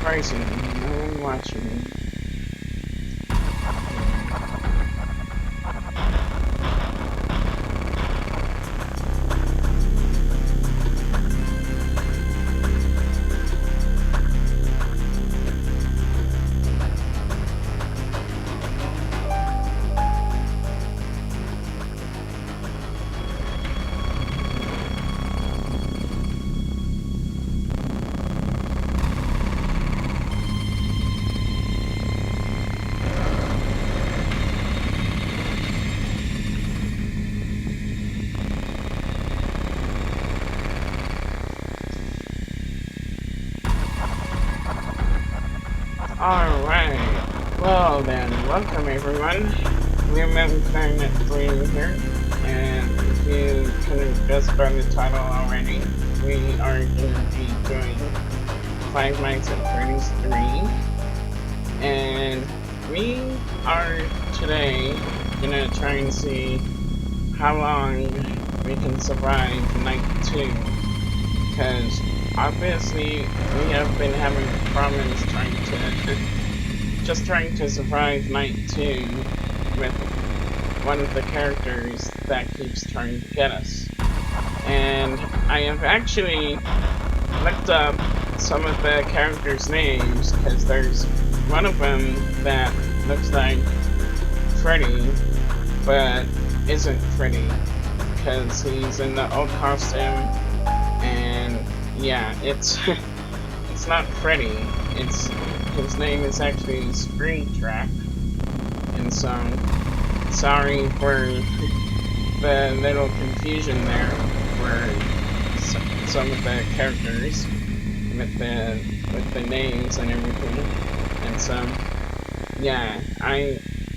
surprising. No one watching. Alright, well then, welcome everyone. Bluemanclarinet3's here, and if you couldn't guess by the title already, we are going to be doing Five Nights at Freddy's 3, and we are today going to try and see how long we can survive night 2, because obviously, we have been having problems trying to survive night 2 with one of the characters that keeps trying to get us. And I have actually looked up some of the characters' names, because there's one of them that looks like Freddy, but isn't Freddy, because he's in the old costume, and yeah, it's not Freddy. His name is actually Springtrap, and so sorry for the little confusion there for some of the characters with the names and everything. And so yeah,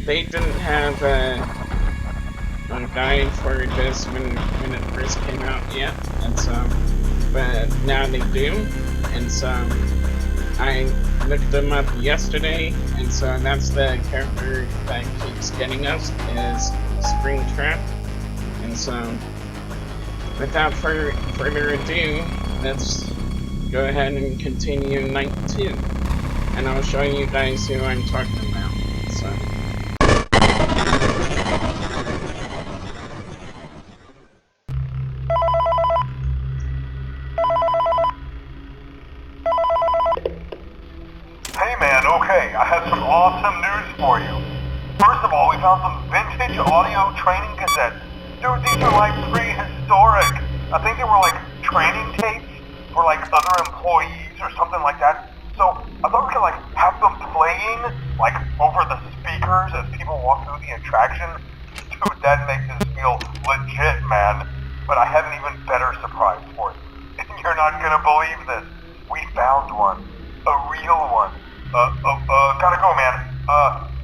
they didn't have a guide for this when it first came out yet, and so. But now they do, and so I looked them up yesterday, and so that's the character that keeps getting us, is Springtrap. And so without further ado, let's go ahead and continue night 2, and I'll show you guys who I'm talking about. So okay, I have some awesome news for you. First of all, we found some vintage audio training cassettes. Dude, these are like prehistoric. I think they were like training tapes for like other employees or something like that. So I thought we could like have them playing like over the speakers as people walk through the attraction. Dude, that makes us feel legit, man. But I have an even better surprise for you. You're not gonna believe this. We found one. A real one. Gotta go, man.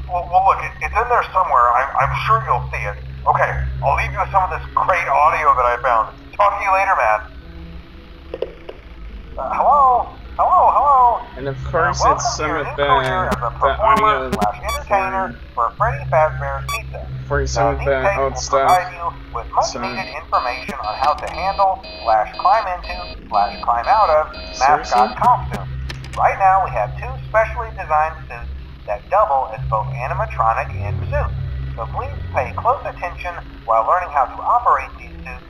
Well look, it's in there somewhere. I'm sure you'll see it. Okay, I'll leave you with some of this great audio that I found. Talk to you later, man. Hello? and of course it's some of the audio for Freddy Fazbear's Pizza. for some of the old stuff. Provide you with much needed information on how to handle, /climb into, /climb out of mascot costumes. Right now, we have two specially designed suits that double as both animatronic and suit. So please pay close attention while learning how to operate these suits,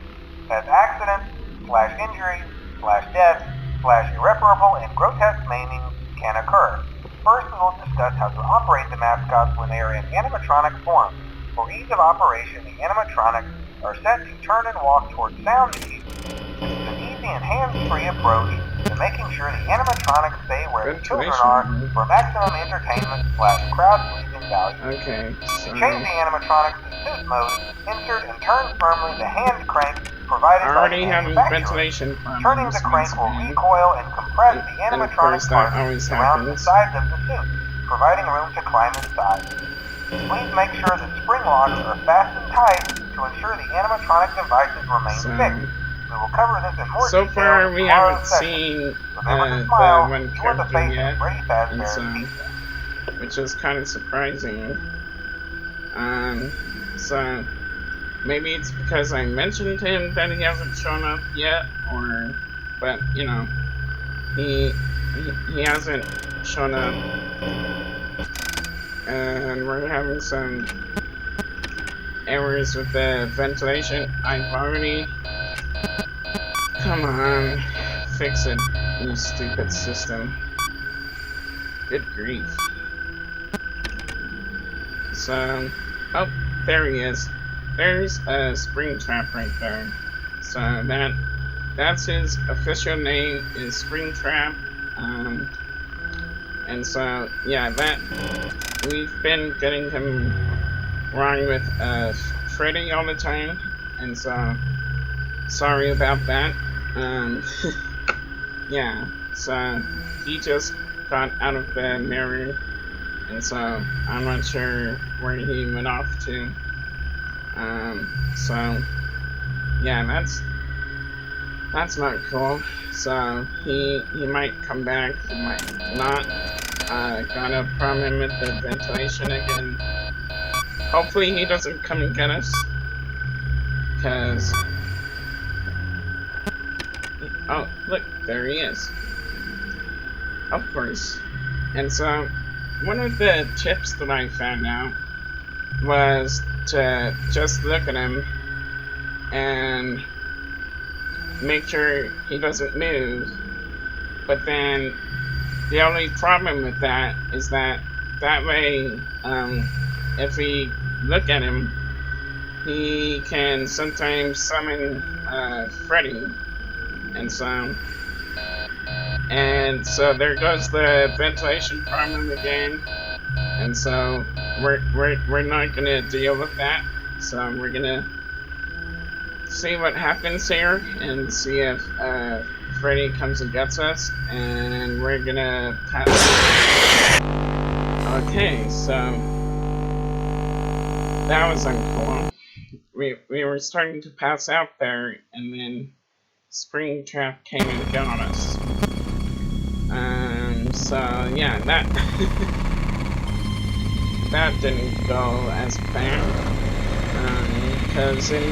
as accidents, /injuries, /deaths, /irreparable and grotesque maimings can occur. First, we will discuss how to operate the mascots when they are in animatronic form. For ease of operation, the animatronics are set to turn and walk towards sound cues. This is an easy and hands-free approach to making sure the animatronics stay where the children are for maximum entertainment /crowd-pleasing value. Okay, to change the animatronics to suit mode, insert and turn firmly the hand crank provided by the manufacturer. Turning the crank will recoil and compress the animatronic parts around the sides of the suit, providing room to climb inside. Please make sure that spring locks are fastened tight to ensure the animatronic devices remain fixed. We will cover this in more detail. So far, we haven't seen the one character yet, and so, which is kind of surprising. So maybe it's because I mentioned him that he hasn't shown up yet, but you know, he he hasn't shown up, and we're having some errors with the ventilation. I've already... Come on, fix it, you stupid system. Good grief. So, oh, there he is. There's a Springtrap right there. So that's his official name, is Springtrap. And so yeah, that we've been getting him wrong with Freddy all the time, and so sorry about that. Yeah, so he just got out of the mirror, and so I'm not sure where he went off to. So yeah, that's not cool. So he might come back, he might not. Got a problem with the ventilation again. Hopefully he doesn't come and get us, cause oh look, there he is. Of course. And so one of the tips that I found out was to just look at him and make sure he doesn't move. But then the only problem with that is that way, if we look at him, he can sometimes summon Freddy, and so there goes the ventilation problem again. And so we're not gonna deal with that. So we're gonna see what happens here and see if Freddy comes and gets us, and we're gonna pass. Okay, so that was uncool. We were starting to pass out there, and then Springtrap came and got us. So yeah, that that didn't go as planned. Because in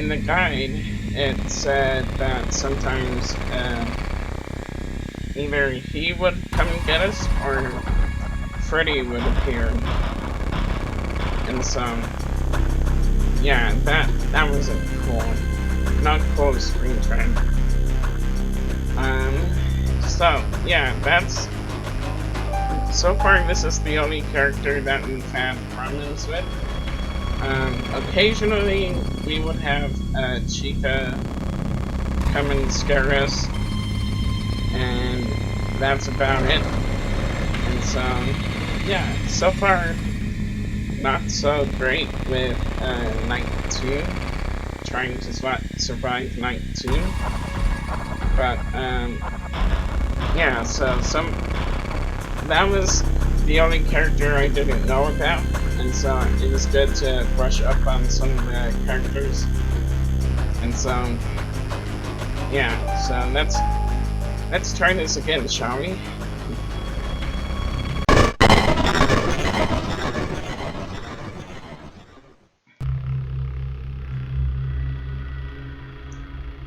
the guide it said that sometimes either he would come and get us or Freddy would appear. And so yeah, that wasn't cool. Not cool as Springtrap. So yeah, that's so far this is the only character that we've had problems with. Occasionally we would have Chica come and scare us, and that's about it. And so yeah, so far not so great with night 2, trying to survive night 2. But yeah, so that was the only character I didn't know about, and so it was good to brush up on some of the characters. And so yeah, so let's try this again, shall we?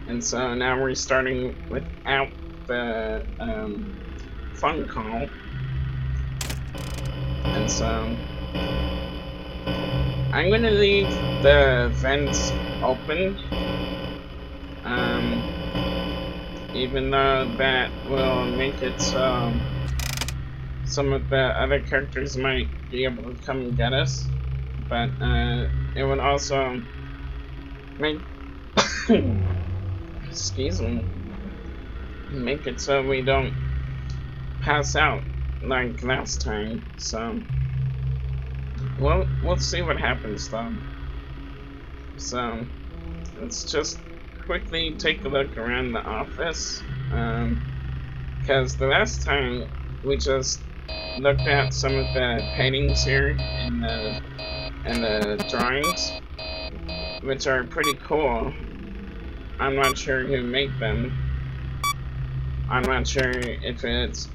And so now we're starting without the phone call. And so I'm gonna leave the vents open, even though that will make it so some of the other characters might be able to come and get us, but it would also make excuse me, make it so we don't pass out like last time. So we'll see what happens though. So let's just quickly take a look around the office, because the last time we just looked at some of the paintings here and the drawings, which are pretty cool. I'm not sure who made them. I'm not sure if it's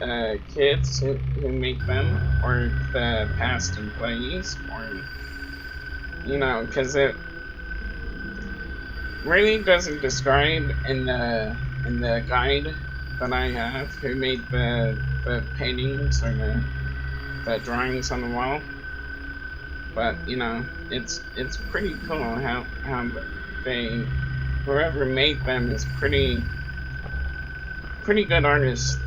kids who make them, or the past employees, or you know, because it really doesn't describe in the guide that I have who made the paintings or the drawings on the wall. But you know, it's pretty cool how they whoever made them is pretty good artist.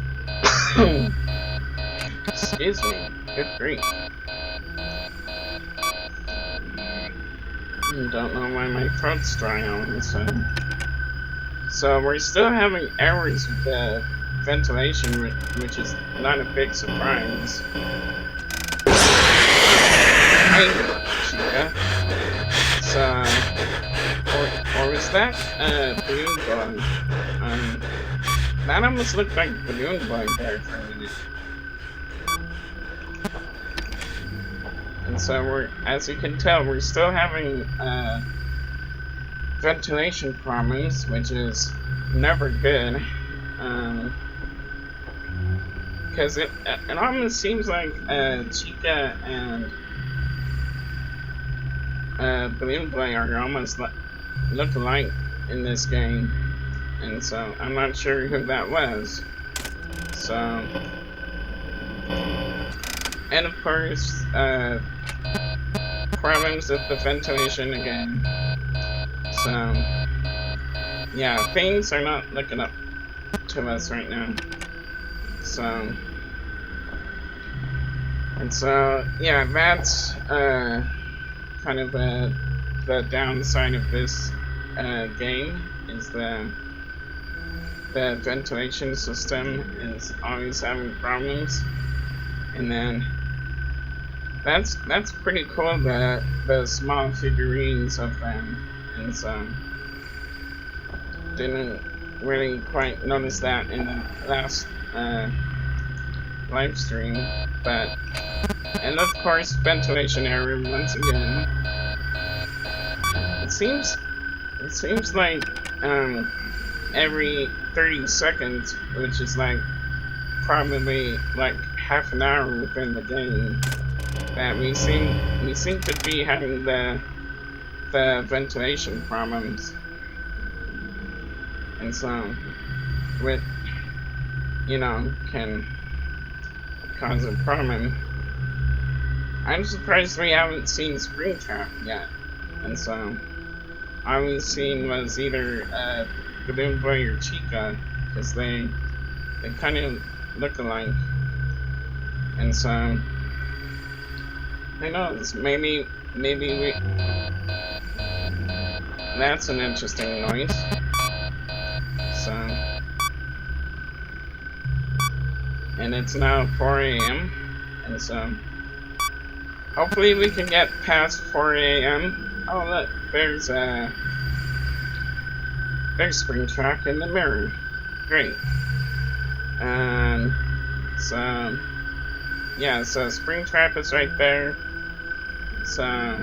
Excuse me. Good grief. Don't know why my throat's dry all of a sudden. So we're still having errors with the ventilation, which is not a big surprise. Hey, Chica. So, or was that Balloon Boy? That almost looked like Balloon Boy there for a minute. And so we're, as you can tell, we're still having ventilation problems, which is never good. Because it almost seems like Chica and Balloon Boy are almost look alike in this game, and so I'm not sure who that was. So, and of course, problems with the ventilation again. So, yeah, things are not looking up to us right now. So, and so, yeah, that's kind of the downside of this game is the ventilation system is always having problems, and then that's pretty cool, the small figurines of them, and so didn't really quite notice that in the last live stream, but and of course ventilation error once again. It seems like every 30 seconds, which is like probably like half an hour within the game, that we seem to be having the ventilation problems, and so which, you know, can cause a problem. I'm surprised we haven't seen Springtrap yet, and so all we've seen was either Balloon Boy or Chica, because they kind of look alike, and so who knows? Maybe we. That's an interesting noise. So, and it's now 4 a.m. and so hopefully we can get past 4 a.m. Oh look, there's Springtrap in the mirror. Great. So yeah, so Springtrap is right there. So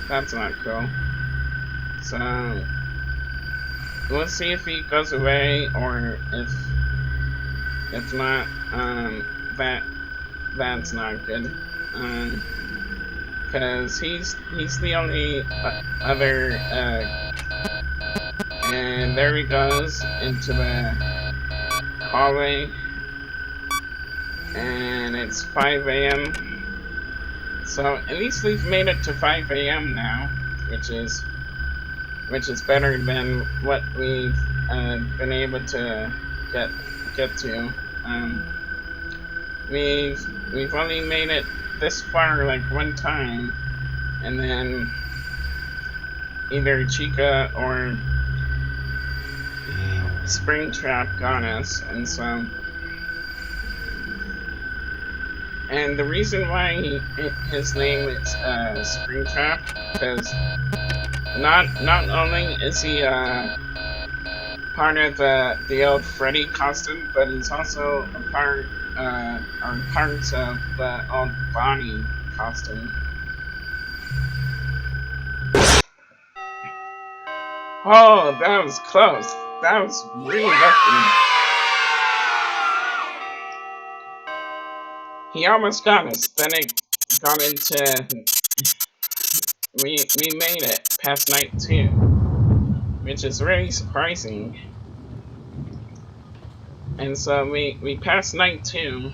that's not cool. So we'll see if he goes away, or if not, that's not good. Because he's the only other, and there he goes into the hallway, and it's 5 a.m. So at least we've made it to 5 a.m. now, which is better than what we've been able to get to. We've only made it this far like one time, and then either Chica or Springtrap got us, and so. And the reason why his name is Springtrap, because not only is he part of the old Freddy costume, but he's also a part or parts of the old Bonnie costume. Oh, that was close. That was really lucky. He almost got us. Then it got into. We made it past night 2, which is really surprising. And so we passed night 2,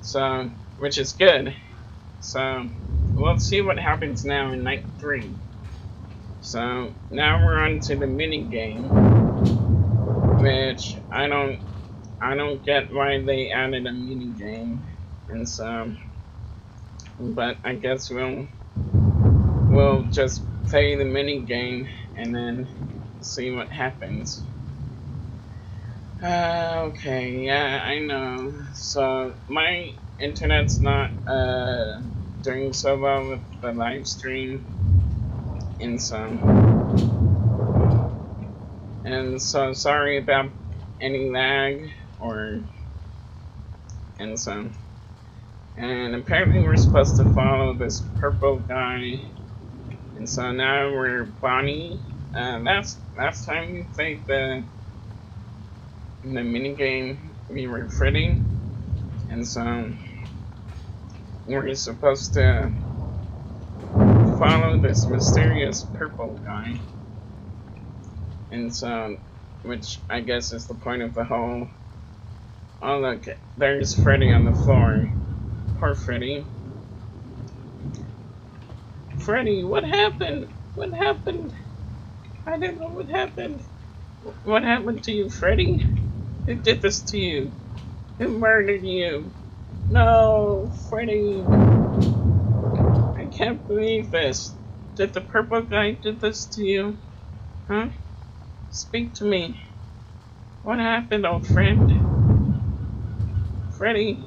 so which is good. So we'll see what happens now in night 3. So now we're on to the mini game, which I don't get why they added a mini game, and so, but I guess we'll just play the mini game and then see what happens. Okay, yeah, I know. So my internet's not doing so well with the live stream, and so sorry about any lag and apparently we're supposed to follow this purple guy, and so now we're Bonnie. Last time we played the mini game, we were Freddy, and so we're supposed to follow this mysterious purple guy, and so, which I guess is the point of the whole. Oh look, there's Freddy on the floor. Poor Freddy. Freddy, what happened? What happened? I don't know what happened. What happened to you, Freddy? Who did this to you? Who murdered you? No, Freddy. I can't believe this. Did the purple guy do this to you? Huh? Speak to me. What happened, old friend? Freddy,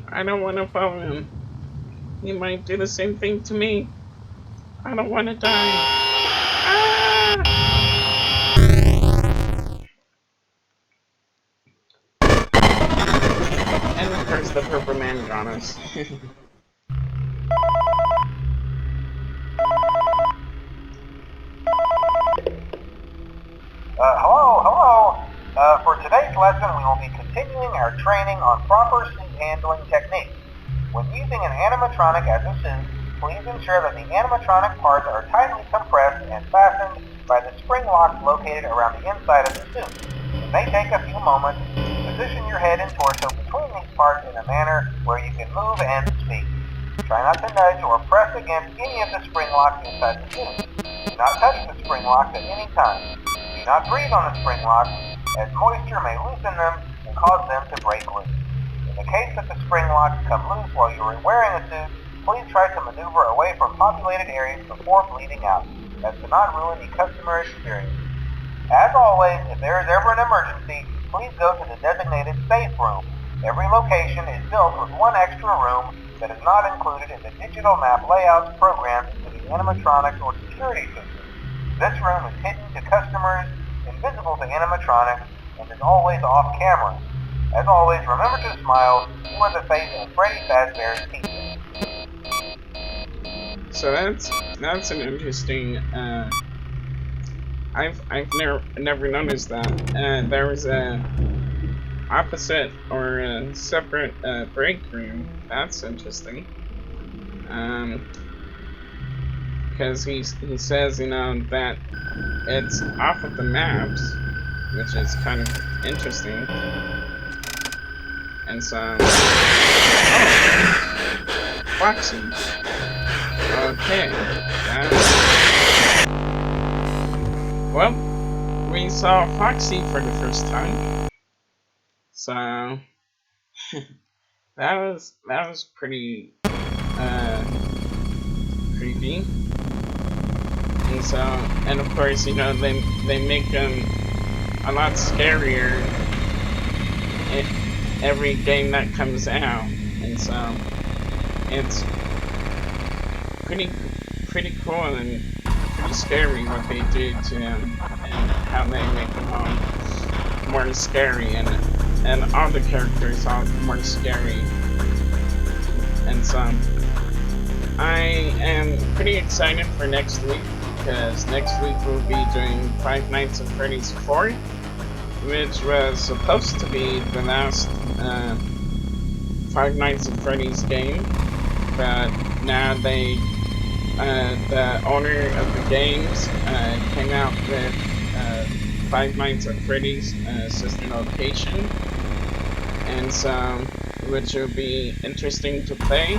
I don't want to follow him. He might do the same thing to me. I don't want to die. Ah! And of course the purple man got us. Hello. For today's lesson, we will be continuing our training on proper suit handling techniques. When using an animatronic as a suit, please ensure that the animatronic parts are tightly compressed and fastened by the spring locks located around the inside of the suit. It may take a few moments to position your head and torso between these parts in a manner where you can move and speak. Try not to nudge or press against any of the spring locks inside the suit. Do not touch the spring locks at any time. Do not breathe on the spring locks, as moisture may loosen them and cause them to break loose. In the case that the spring locks come loose while you are wearing a suit, please try to maneuver away from populated areas before bleeding out, as to not ruin the customer experience. As always, if there is ever an emergency, please go to the designated safe room. Every location is built with one extra room that is not included in the digital map layouts programmed into the animatronics or security system. This room is hidden to customers, invisible to animatronics, and is always off camera. As always, remember to smile. You are the face of Freddy Fazbear's Pizza. So that's an interesting. I've never noticed that. There was a opposite or a separate break room. That's interesting. Because he says, you know, that it's off of the maps, which is kind of interesting. And so, oh, Foxy. Okay, well, we saw Foxy for the first time, so that was pretty creepy. And so, and of course, you know, they make them a lot scarier in every game that comes out, and so it's pretty cool and pretty scary what they do to them and how they make them all more scary, and all the characters are more scary. And so I am pretty excited for next week, because next week we'll be doing Five Nights at Freddy's 4, which was supposed to be the last Five Nights at Freddy's game, but now the owner of the games came out with Five Nights at Freddy's sister location, and so which will be interesting to play.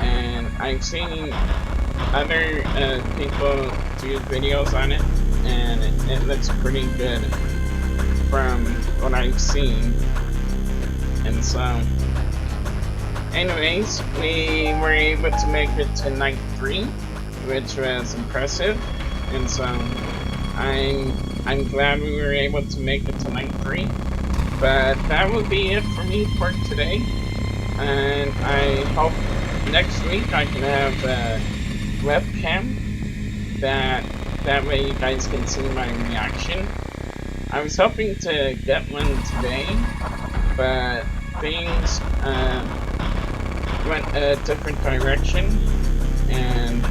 And I've seen other people do videos on it, and it looks pretty good from what I've seen. And so, anyways, we were able to make it to night 3, which was impressive. And so, I'm glad we were able to make it to night 3. But that will be it for me for today. And I hope next week I can have a webcam that way you guys can see my reaction. I was hoping to get one today, but things went a different direction, and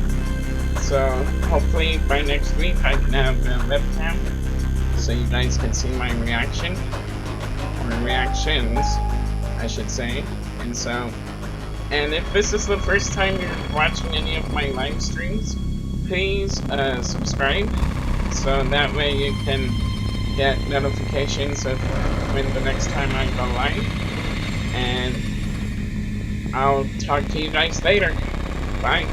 so hopefully by next week I can have a webcam so you guys can see my reaction, or reactions I should say. And so, and if this is the first time you're watching any of my live streams, please subscribe so that way you can get notifications of when the next time I go live. And I'll talk to you guys later. Bye.